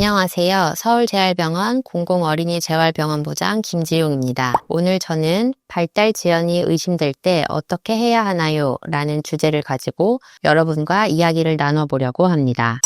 안녕하세요. 서울재활병원 공공어린이재활병원부장 김지용입니다. 오늘 저는 발달 지연이 의심될 때 어떻게 해야 하나요? 라는 주제를 가지고 여러분과 이야기를 나눠보려고 합니다.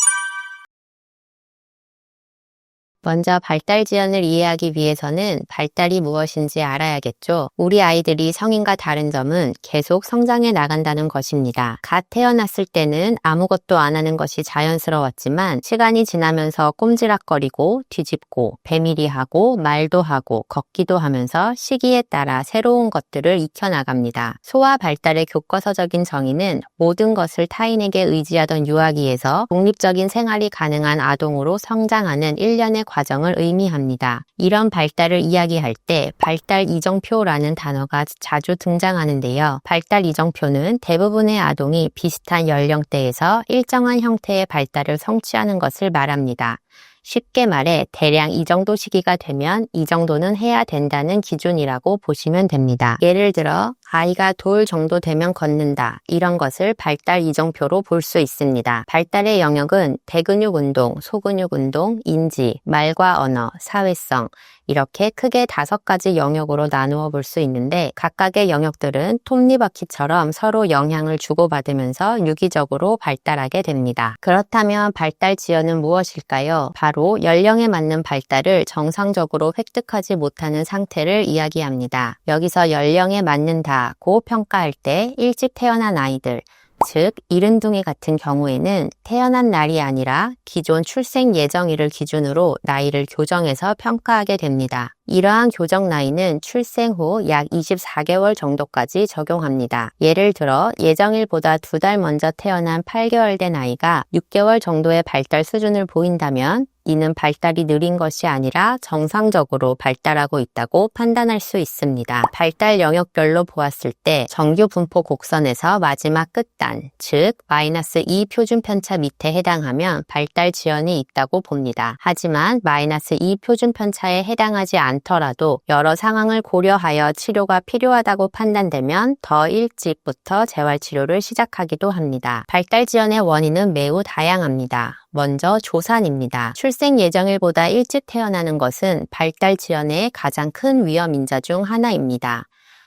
먼저 발달 지연을 이해하기 위해서는 발달이 무엇인지 알아야겠죠. 우리 아이들이 성인과 다른 점은 계속 성장해 나간다는 것입니다. 갓 태어났을 때는 아무것도 안 하는 것이 자연스러웠지만 시간이 지나면서 꼼지락거리고 뒤집고 배밀이하고 말도 하고 걷기도 하면서 시기에 따라 새로운 것들을 익혀나갑니다. 소아 발달의 교과서적인 정의는 모든 것을 타인에게 의지하던 유아기에서 독립적인 생활이 가능한 아동으로 성장하는 일련의 과정을 의미합니다. 이런 발달을 이야기할 때 발달 이정표라는 단어가 자주 등장하는데요. 발달 이정표는 대부분의 아동이 비슷한 연령대에서 일정한 형태의 발달을 성취하는 것을 말합니다. 쉽게 말해 대략 이 정도 시기가 되면 이 정도는 해야 된다는 기준이라고 보시면 됩니다. 예를 들어 아이가 돌 정도 되면 걷는다. 이런 것을 발달 이정표로 볼 수 있습니다. 발달의 영역은 대근육 운동, 소근육 운동, 인지, 말과 언어, 사회성 이렇게 크게 5가지 영역으로 나누어 볼 수 있는데 각각의 영역들은 톱니바퀴처럼 서로 영향을 주고받으면서 유기적으로 발달하게 됩니다. 그렇다면 발달 지연은 무엇일까요? 바로 연령에 맞는 발달을 정상적으로 획득하지 못하는 상태를 이야기합니다. 여기서 연령에 맞는다고 평가할 때 일찍 태어난 아이들, 즉 이른둥이 같은 경우에는 태어난 날이 아니라 기존 출생 예정일을 기준으로 나이를 교정해서 평가하게 됩니다. 이러한 교정 나이는 출생 후 약 24개월 정도까지 적용합니다. 예를 들어 예정일보다 2달 먼저 태어난 8개월 된 아이가 6개월 정도의 발달 수준을 보인다면 이는 발달이 느린 것이 아니라 정상적으로 발달하고 있다고 판단할 수 있습니다. 발달 영역별로 보았을 때 정규 분포 곡선에서 마지막 끝단, 즉 -2 표준 편차 밑에 해당하면 발달 지연이 있다고 봅니다. 하지만 -2 표준 편차에 해당하지 않더라도 여러 상황을 고려하여 치료가 필요하다고 판단되면 더 일찍부터 재활치료를 시작하기도 합니다. 발달 지연의 원인은 매우 다양합니다. 먼저 조산입니다. 출생 예정일보다 일찍 태어나는 것은 발달 지연의 가장 큰 위험 인자 중 하나입니다.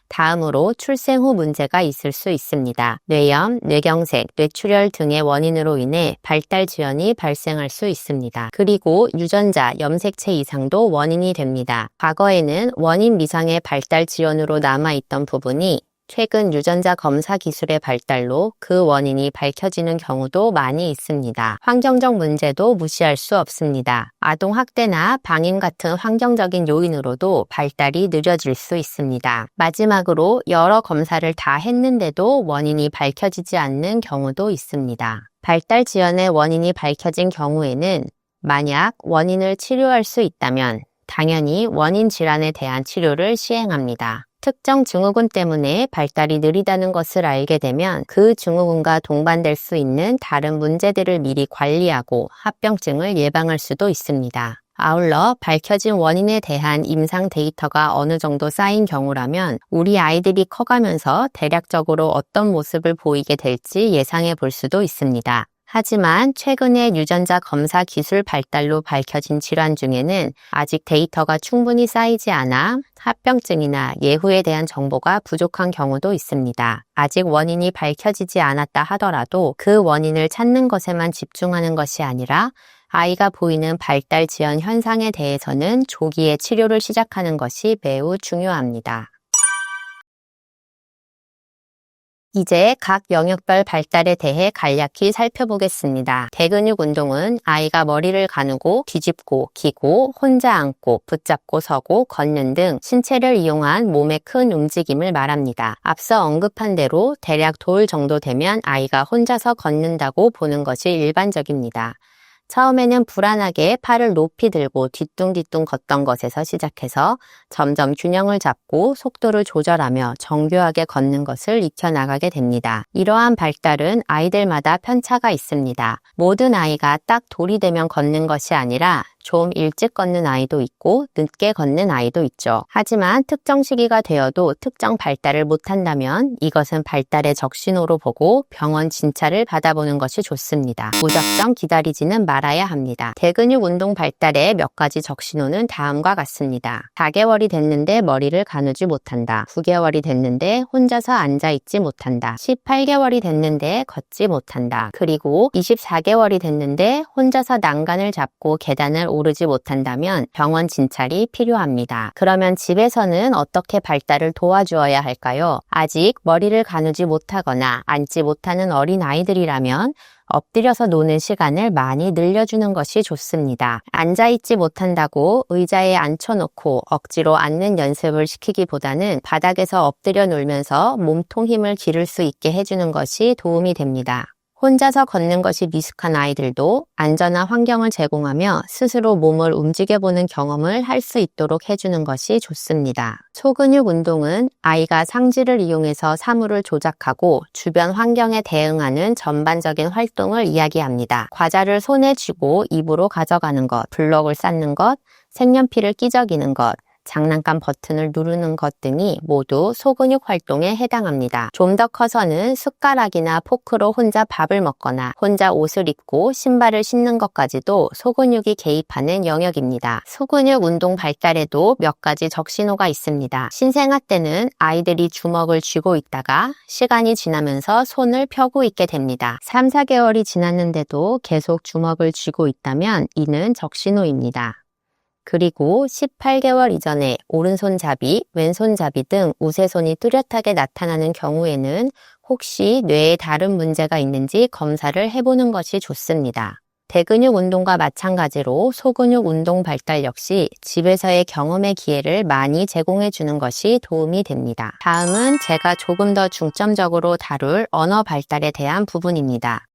다음으로 출생 후 문제가 있을 수 있습니다. 뇌염, 뇌경색, 뇌출혈 등의 원인으로 인해 발달 지연이 발생할 수 있습니다. 그리고 유전자, 염색체 이상도 원인이 됩니다. 과거에는 원인 미상의 발달 지연으로 남아있던 부분이 최근 유전자 검사 기술의 발달로 그 원인이 밝혀지는 경우도 많이 있습니다. 환경적 문제도 무시할 수 없습니다. 아동 학대나 방임 같은 환경적인 요인으로도 발달이 느려질 수 있습니다. 마지막으로 여러 검사를 다 했는데도 원인이 밝혀지지 않는 경우도 있습니다. 발달 지연의 원인이 밝혀진 경우에는 만약 원인을 치료할 수 있다면 당연히 원인 질환에 대한 치료를 시행합니다. 특정 증후군 때문에 발달이 느리다는 것을 알게 되면 그 증후군과 동반될 수 있는 다른 문제들을 미리 관리하고 합병증을 예방할 수도 있습니다. 아울러 밝혀진 원인에 대한 임상 데이터가 어느 정도 쌓인 경우라면 우리 아이들이 커가면서 대략적으로 어떤 모습을 보이게 될지 예상해 볼 수도 있습니다. 하지만 최근의 유전자 검사 기술 발달로 밝혀진 질환 중에는 아직 데이터가 충분히 쌓이지 않아 합병증이나 예후에 대한 정보가 부족한 경우도 있습니다. 아직 원인이 밝혀지지 않았다 하더라도 그 원인을 찾는 것에만 집중하는 것이 아니라 아이가 보이는 발달 지연 현상에 대해서는 조기에 치료를 시작하는 것이 매우 중요합니다. 이제 각 영역별 발달에 대해 간략히 살펴보겠습니다. 대근육 운동은 아이가 머리를 가누고 뒤집고 기고 혼자 앉고 붙잡고 서고 걷는 등 신체를 이용한 몸의 큰 움직임을 말합니다. 앞서 언급한 대로 대략 돌 정도 되면 아이가 혼자서 걷는다고 보는 것이 일반적입니다. 처음에는 불안하게 팔을 높이 들고 뒤뚱뒤뚱 걷던 것에서 시작해서 점점 균형을 잡고 속도를 조절하며 정교하게 걷는 것을 익혀나가게 됩니다. 이러한 발달은 아이들마다 편차가 있습니다. 모든 아이가 딱 돌이 되면 걷는 것이 아니라 좀 일찍 걷는 아이도 있고 늦게 걷는 아이도 있죠. 하지만 특정 시기가 되어도 특정 발달을 못한다면 이것은 발달의 적신호로 보고 병원 진찰을 받아보는 것이 좋습니다. 무작정 기다리지는 말아야 합니다. 대근육 운동 발달의 몇 가지 적신호는 다음과 같습니다. 4개월이 됐는데 머리를 가누지 못한다. 9개월이 됐는데 혼자서 앉아있지 못한다. 18개월이 됐는데 걷지 못한다. 그리고 24개월이 됐는데 혼자서 난간을 잡고 계단을 오르지 못한다면 병원 진찰이 필요합니다. 그러면 집에서는 어떻게 발달을 도와주어야 할까요? 아직 머리를 가누지 못하거나 앉지 못하는 어린 아이들이라면 엎드려서 노는 시간을 많이 늘려주는 것이 좋습니다. 앉아있지 못한다고 의자에 앉혀놓고 억지로 앉는 연습을 시키기보다는 바닥에서 엎드려 놀면서 몸통 힘을 기를 수 있게 해주는 것이 도움이 됩니다. 혼자서 걷는 것이 미숙한 아이들도 안전한 환경을 제공하며 스스로 몸을 움직여보는 경험을 할 수 있도록 해주는 것이 좋습니다. 소근육 운동은 아이가 상지를 이용해서 사물을 조작하고 주변 환경에 대응하는 전반적인 활동을 이야기합니다. 과자를 손에 쥐고 입으로 가져가는 것, 블럭을 쌓는 것, 색연필을 끼적이는 것, 장난감 버튼을 누르는 것 등이 모두 소근육 활동에 해당합니다. 좀 더 커서는 숟가락이나 포크로 혼자 밥을 먹거나 혼자 옷을 입고 신발을 신는 것까지도 소근육이 개입하는 영역입니다. 소근육 운동 발달에도 몇 가지 적신호가 있습니다. 신생아 때는 아이들이 주먹을 쥐고 있다가 시간이 지나면서 손을 펴고 있게 됩니다. 3, 4개월이 지났는데도 계속 주먹을 쥐고 있다면 이는 적신호입니다. 그리고 18개월 이전에 오른손잡이, 왼손잡이 등 우세손이 뚜렷하게 나타나는 경우에는 혹시 뇌에 다른 문제가 있는지 검사를 해보는 것이 좋습니다. 대근육 운동과 마찬가지로 소근육 운동 발달 역시 집에서의 경험의 기회를 많이 제공해 주는 것이 도움이 됩니다. 다음은 제가 조금 더 중점적으로 다룰 언어 발달에 대한 부분입니다.